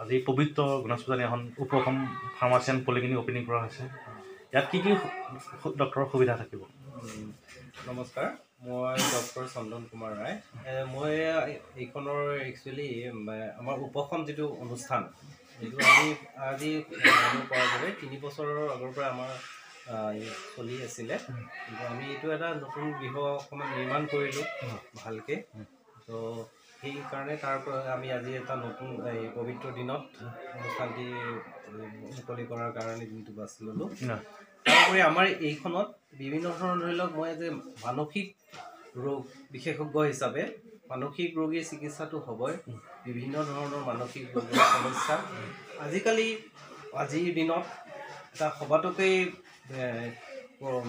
আজি পবিত্ৰ গণেশপূজা এখন উপশম ফাৰ্মাচী এণ্ড পলিক্লিনিক অপেনিং কৰা হৈছে। ইয়াত কি ডক্টৰৰ সুবিধা থাকিব? নমস্কাৰ, মই ডক্টৰ চন্দন কুমাৰ ৰায়। মই এইখনৰ একচুৱেলি আমাৰ উপশম যিটো অনুষ্ঠান এইটো আজি কৰা বাবে 3 বছৰৰ আগৰ পৰা আমাৰ চলি আছিলে, কিন্তু আমি এইটো এটা নতুন গৃহ অকণমান নিৰ্মাণ কৰিলোঁ ভালকৈ। তো সেইকাৰণে তাৰ পৰা আমি আজি এটা নতুন এই পবিত্ৰ দিনত অনুষ্ঠানটি মুকলি কৰাৰ কাৰণে দিনটো বাছি ল'লোঁ। তাৰোপৰি আমাৰ এইখনত বিভিন্ন ধৰণৰ ধৰি লওক মই যে মানসিক ৰোগ বিশেষজ্ঞ হিচাপে মানসিক ৰোগীৰ চিকিৎসাটো হ'বই। বিভিন্ন ধৰণৰ মানসিক ৰোগৰ সমস্যা আজিৰ দিনত এটা সবাতোকেই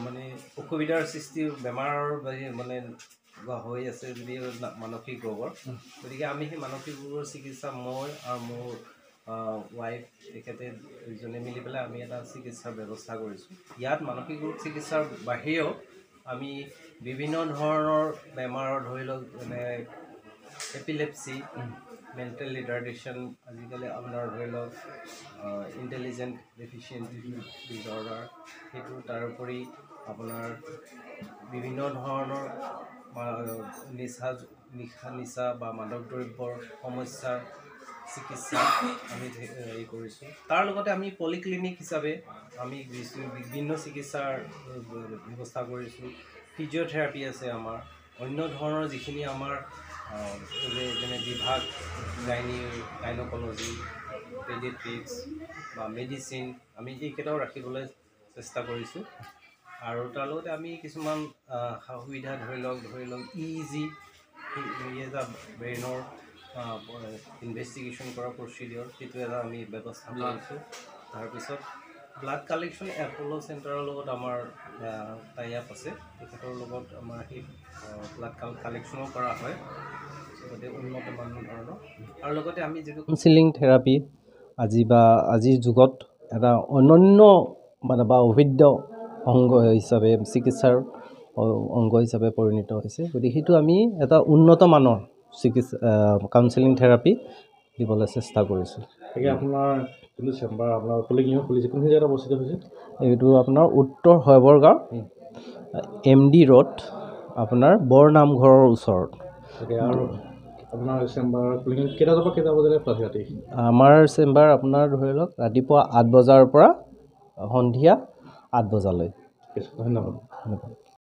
মানে অসুবিধাৰ সৃষ্টি বেমাৰৰ মানে হৈ আছে যদি মানসিক ৰোগৰ, গতিকে আমি সেই মানসিক ৰোগৰ চিকিৎসা মই আৰু মোৰ ৱাইফ তেখেতে দুজনে মিলি পেলাই আমি এটা চিকিৎসাৰ ব্যৱস্থা কৰিছোঁ। ইয়াত মানসিক ৰোগ চিকিৎসাৰ বাহিৰেও আমি বিভিন্ন ধৰণৰ বেমাৰৰ ধৰি লওক যেনে এপিলেপচি, মেণ্টেল ৰিটাৰ্ডেশ্যন, আজিকালি আপোনাৰ ধৰি লওক ইণ্টেলিজেণ্ট ডেফিচিয়েঞ্চি ডিজৰ্ডাৰ, সেইটো তাৰোপৰি আপোনাৰ বিভিন্ন ধৰণৰ নিচা বা মাদক দ্ৰব্যৰ সমস্যাৰ চিকিৎসা আমি হেৰি কৰিছোঁ। তাৰ লগতে আমি পলিক্লিনিক হিচাপে আমি বিভিন্ন চিকিৎসাৰ ব্যৱস্থা কৰিছোঁ। ফিজিঅ'থেৰাপি আছে আমাৰ, অন্য ধৰণৰ যিখিনি আমাৰ যেনে বিভাগ গাইনকলজি, পেডিয়াট্ৰিক্স বা মেডিচিন, আমি এইকেইটাও ৰাখিবলৈ চেষ্টা কৰিছোঁ। আৰু তাৰ লগতে আমি কিছুমান সা সুবিধা ধৰি লওক EEG এটা ব্ৰেইনৰ ইনভেষ্টিগেশ্যন কৰা প্ৰচিডিঅ'ৰ, সেইটো এটা আমি ব্যৱস্থা কৰিছোঁ। তাৰপিছত ব্লাড কালেকশ্যন এপ'ল' চেণ্টাৰৰ লগত আমাৰ টাই আপ আছে, তেখেতৰ লগত আমাৰ সেই ব্লাড কালেকশ্যনো কৰা হয়, লগতে উন্নত মানৰ ধৰণৰ। আৰু লগতে আমি যিটো কাউন্সেলিং থেৰাপি আজিৰ যুগত এটা অনন্য মানে বা অভিন্ন অংগ হিচাপে চিকিৎসাৰ অংগ হিচাপে পৰিণত হৈছে, গতিকে সেইটো আমি এটা উন্নত মানৰ কাউন্সেলিং থেৰাপি দিবলৈ চেষ্টা কৰিছোঁ। গতিকে আপোনাৰ যোনটো চেম্বাৰ আপোনাৰ পলিক্লিনিক খুলিছে কোনখিনি জেগাত অৱস্থিত হৈছে? এইটো আপোনাৰ উত্তৰ শৈবৰগাঁও MD ৰোড, আপোনাৰ বৰনামঘৰৰ ওচৰত। আৰু আপোনাৰ চেম্বাৰ পলিক্লিনিক কেইটা বজাৰ পৰা কেইটা বজালৈ খোলা ৰাতি? আমাৰ চেম্বাৰ আপোনাৰ ধৰি লওক ৰাতিপুৱা 8 বজাৰ পৰা সন্ধিয়া 8 বজালৈ। ধন্যবাদ।